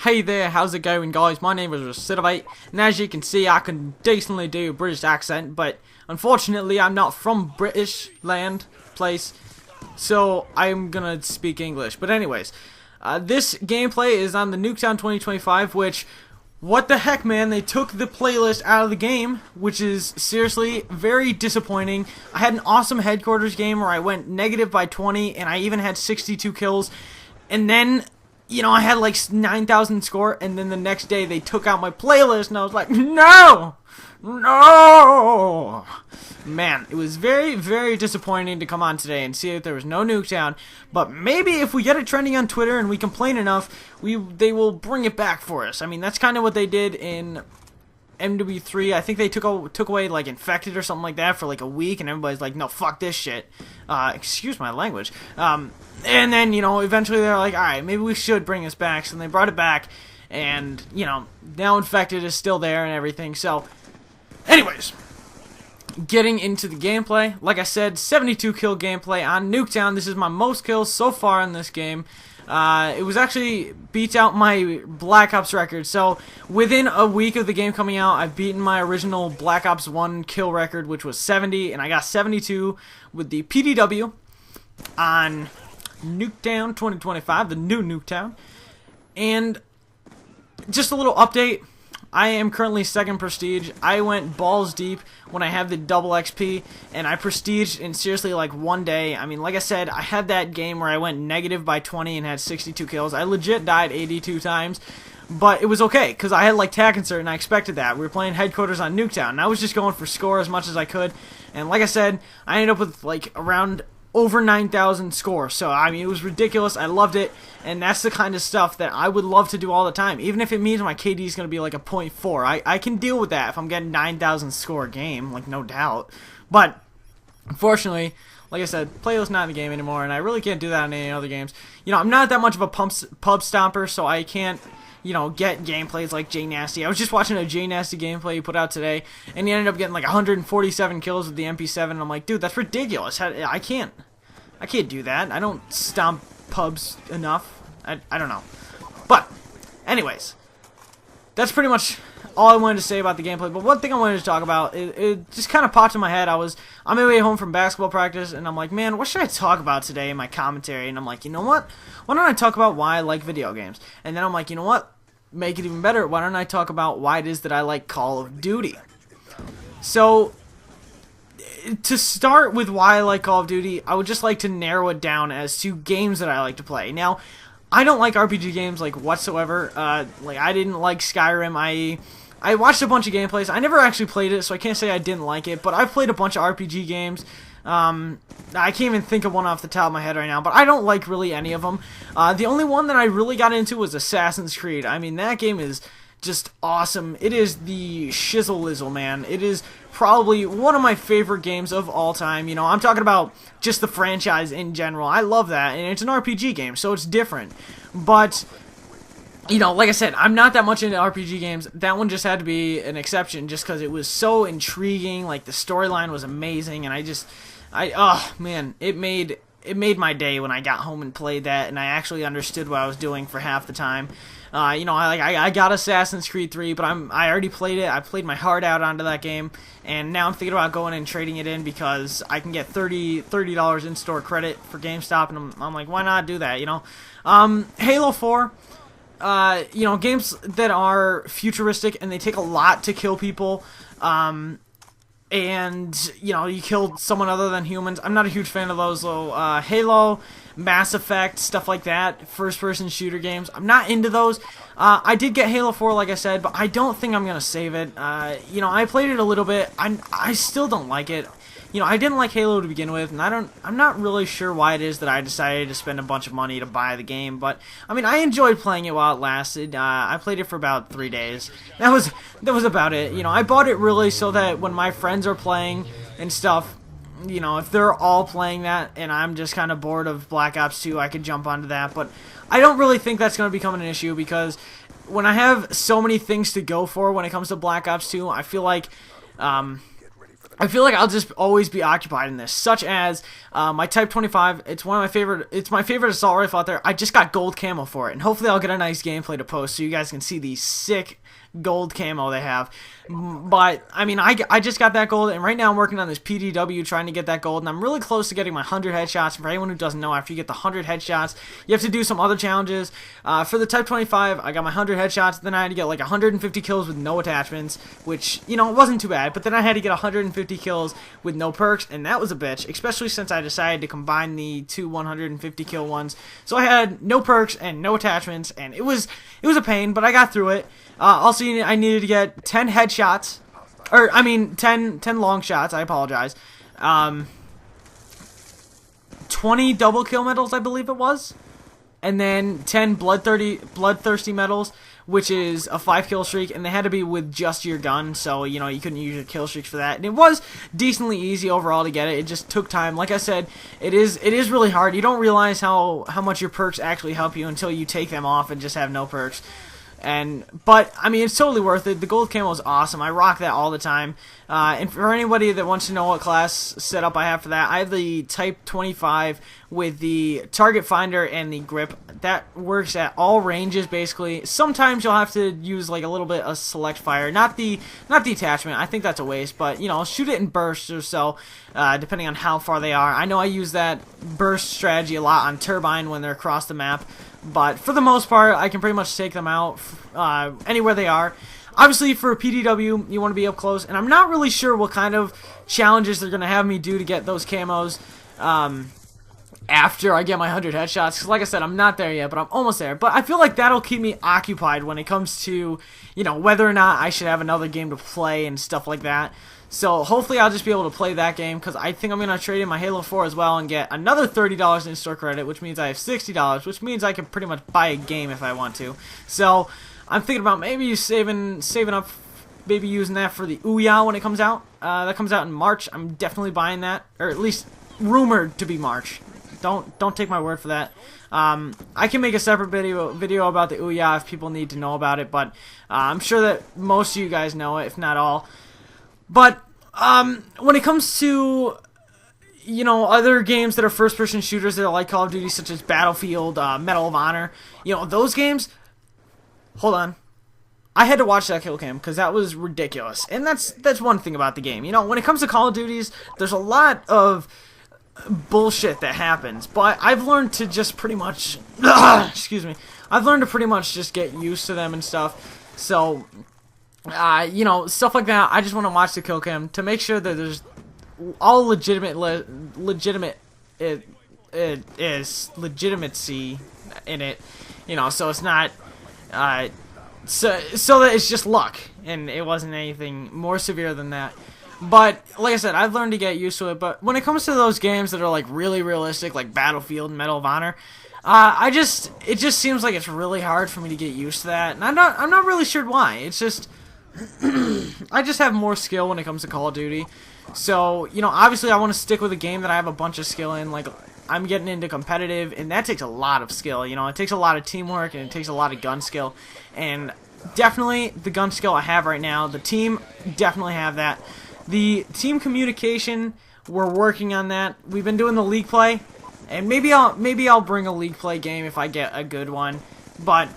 Hey there, how's it going, guys? My name is Recidivate, and as you can see, I can decently do a British accent, but unfortunately, I'm not from British land, place, so I'm gonna speak English. But anyways, this gameplay is on the NUKETOWN 2025, which, what the heck, man, they took the playlist out of the game, which is seriously very disappointing. I had an awesome headquarters game where I went negative by 20, and I even had 62 kills, and then I had like 9,000 score, and then the next day they took out my playlist, and I was like, no! No! Man, it was very, very disappointing to come on today and see that there was no NUKETOWN, but maybe if we get it trending on Twitter and we complain enough, they will bring it back for us. I mean, that's kind of what they did in MW3. I think they took away like Infected or something like that for like a week, and everybody's like, no, fuck this shit. Excuse my language. And then, eventually they're like, alright, maybe we should bring this back. So they brought it back, and, now Infected is still there and everything. So, anyways, getting into the gameplay. Like I said, 72 kill gameplay on NUKETOWN. This is my most kills so far in this game. It was actually beats out my Black Ops record. So within a week of the game coming out, I've beaten my original Black Ops 1 kill record, which was 70, and I got 72 with the PDW on NUKETOWN 2025, the new NUKETOWN. And just a little update. I am currently 2nd prestige. I went balls deep when I had the double XP, and I prestiged in seriously like one day. I mean, like I said, I had that game where I went negative by 20 and had 62 kills. I legit died 82 times, but it was okay, because I had like tac insert, and I expected that. We were playing headquarters on NUKETOWN, and I was just going for score as much as I could, and like I said, I ended up with like around over 9,000 score. So I mean, it was ridiculous. I loved it, and that's the kind of stuff that I would love to do all the time, even if it means my KD is going to be like a 0.4. I can deal with that if I'm getting 9,000 score a game, like, no doubt. But unfortunately, like I said, playlist not in the game anymore, and I really can't do that in any other games. I'm not that much of a pub stomper, so I can't get gameplays like J Nasty. I was just watching a J Nasty gameplay he put out today, and he ended up getting like 147 kills with the MP7, and I'm like, dude, that's ridiculous. I can't do that. I don't stomp pubs enough. I don't know. But, anyways, that's pretty much all I wanted to say about the gameplay. But one thing I wanted to talk about, it just kind of popped in my head. I'm on my way home from basketball practice, and I'm like, man, what should I talk about today in my commentary? And I'm like, you know what? Why don't I talk about why I like video games? And then I'm like, you know what? Make it even better. Why don't I talk about why it is that I like Call of Duty? So, to start with why I like Call of Duty, I would just like to narrow it down as to games that I like to play. Now, I don't like RPG games like whatsoever. Like, I didn't like Skyrim. I watched a bunch of gameplays. I never actually played it, so I can't say I didn't like it, but I've played a bunch of RPG games. I can't even think of one off the top of my head right now, but I don't like really any of them. The only one that I really got into was Assassin's Creed. I mean, that game is just awesome. It is the shizzle-lizzle, man. It is probably one of my favorite games of all time. I'm talking about just the franchise in general. I love that, and it's an RPG game, so it's different. But like I said, I'm not that much into RPG games. That one just had to be an exception just because it was so intriguing. Like, the storyline was amazing, and oh man, it made my day when I got home and played that, and I actually understood what I was doing for half the time. I got Assassin's Creed 3, but I already played it. I played my heart out onto that game, and now I'm thinking about going and trading it in because I can get $30 in-store credit for GameStop, and I'm like, why not do that, Halo 4, games that are futuristic and they take a lot to kill people, and, you killed someone other than humans. I'm not a huge fan of those, though. Halo, Mass Effect, stuff like that, first-person shooter games, I'm not into those. I did get Halo 4, like I said, but I don't think I'm going to save it. I played it a little bit. I still don't like it. I didn't like Halo to begin with, and I'm not really sure why it is that I decided to spend a bunch of money to buy the game, but, I mean, I enjoyed playing it while it lasted. I played it for about 3 days. That was about it. I bought it really so that when my friends are playing and stuff, if they're all playing that and I'm just kind of bored of Black Ops 2, I could jump onto that, but I don't really think that's going to become an issue because when I have so many things to go for when it comes to Black Ops 2, I feel like, I feel like I'll just always be occupied in this, such as my Type 25. It's one of my favorite. It's my favorite assault rifle out there. I just got gold camo for it, and hopefully I'll get a nice gameplay to post so you guys can see the sick gold camo they have. But I mean, I just got that gold, and right now I'm working on this PDW trying to get that gold, and I'm really close to getting my 100 headshots. For anyone who doesn't know, after you get the 100 headshots, you have to do some other challenges. For the Type 25, I got my 100 headshots, then I had to get like 150 kills with no attachments, which, you know, it wasn't too bad, but then I had to get 150 kills with no perks, and that was a bitch, especially since I decided to combine the two 150 kill ones. So I had no perks and no attachments, and it was a pain, but I got through it. Also, I needed to get 10 headshots, or I mean 10 long shots. I apologize. 20 double kill medals, I believe it was, and then 10 bloodthirsty medals, which is a 5 kill streak, and they had to be with just your gun, so you know you couldn't use your kill streaks for that. And it was decently easy overall to get it. It just took time. Like I said, it is really hard. You don't realize how much your perks actually help you until you take them off and just have no perks. But I mean, it's totally worth it. The gold camo is awesome. I rock that all the time. And for anybody that wants to know what class setup I have for that, I have the Type 25 with the target finder and the grip. That works at all ranges basically. Sometimes you'll have to use like a little bit of select fire, not the attachment. I think that's a waste, but you know, shoot it in bursts or so, depending on how far they are. I know I use that burst strategy a lot on Turbine when they're across the map. But for the most part, I can pretty much take them out anywhere they are. Obviously, for a PDW, you want to be up close. And I'm not really sure what kind of challenges they're going to have me do to get those camos after I get my 100 headshots. Because like I said, I'm not there yet, but I'm almost there. But I feel like that'll keep me occupied when it comes to, you know, whether or not I should have another game to play and stuff like that. So hopefully I'll just be able to play that game, because I think I'm going to trade in my Halo 4 as well and get another $30 in store credit, which means I have $60, which means I can pretty much buy a game if I want to. So I'm thinking about maybe saving up, maybe using that for the Ouya when it comes out. That comes out in March. I'm definitely buying that, or at least rumored to be March. Don't take my word for that. I can make a separate video about the Ouya if people need to know about it, but I'm sure that most of you guys know it, if not all. But when it comes to, you know, other games that are first-person shooters that are like Call of Duty, such as Battlefield, Medal of Honor, you know, those games. Hold on, I had to watch that kill cam because that was ridiculous, and that's one thing about the game. You know, when it comes to Call of Duties, there's a lot of bullshit that happens, but I've learned to just pretty much, excuse me, I've learned to pretty much just get used to them and stuff. So. You know, stuff like that. I just want to watch the kill cam to make sure that there's all legitimacy in it. You know, so it's not so that it's just luck and it wasn't anything more severe than that. But like I said, I've learned to get used to it. But when it comes to those games that are like really realistic, like Battlefield and Medal of Honor, it just seems like it's really hard for me to get used to that, and I'm not really sure why. It's just I just have more skill when it comes to Call of Duty. So, you know, obviously I want to stick with a game that I have a bunch of skill in. Like, I'm getting into competitive, and that takes a lot of skill. You know, it takes a lot of teamwork, and it takes a lot of gun skill. And definitely the gun skill I have right now, the team definitely have that. The team communication, we're working on that. We've been doing the league play, and maybe I'll bring a league play game if I get a good one. But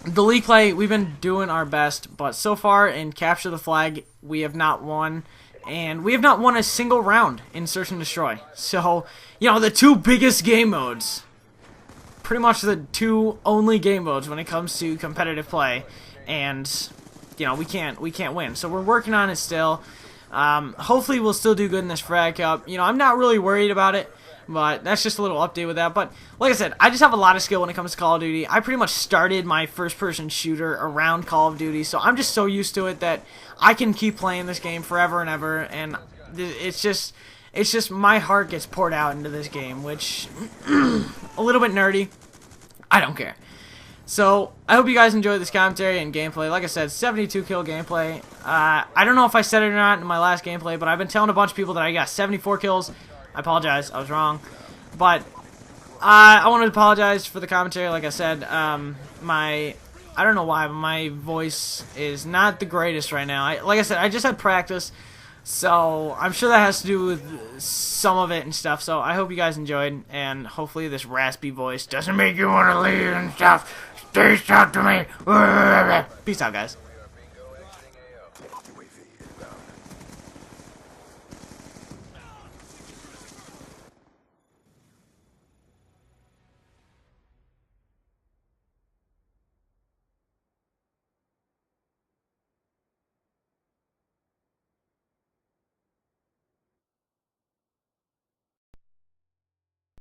the league play, we've been doing our best, but so far in Capture the Flag, we have not won, and we have not won a single round in Search and Destroy. So, you know, the two biggest game modes, pretty much the two only game modes when it comes to competitive play, and, you know, we can't win. So we're working on it still. Hopefully we'll still do good in this Frag Cup. You know, I'm not really worried about it. But that's just a little update with that. But like I said, I just have a lot of skill when it comes to Call of Duty. I pretty much started my first-person shooter around Call of Duty, so I'm just so used to it that I can keep playing this game forever and ever. And it's just my heart gets poured out into this game, which a little bit nerdy. I don't care. So I hope you guys enjoyed this commentary and gameplay. Like I said, 72 kill gameplay. I don't know if I said it or not in my last gameplay, but I've been telling a bunch of people that I got 74 kills. I apologize, I was wrong, but I want to apologize for the commentary. Like I said, I don't know why, but my voice is not the greatest right now. Like I said, I just had practice, So I'm sure that has to do with some of it and stuff. So I hope you guys enjoyed, and hopefully this raspy voice doesn't make you want to leave and stuff. Stay talk to me. Peace out, guys.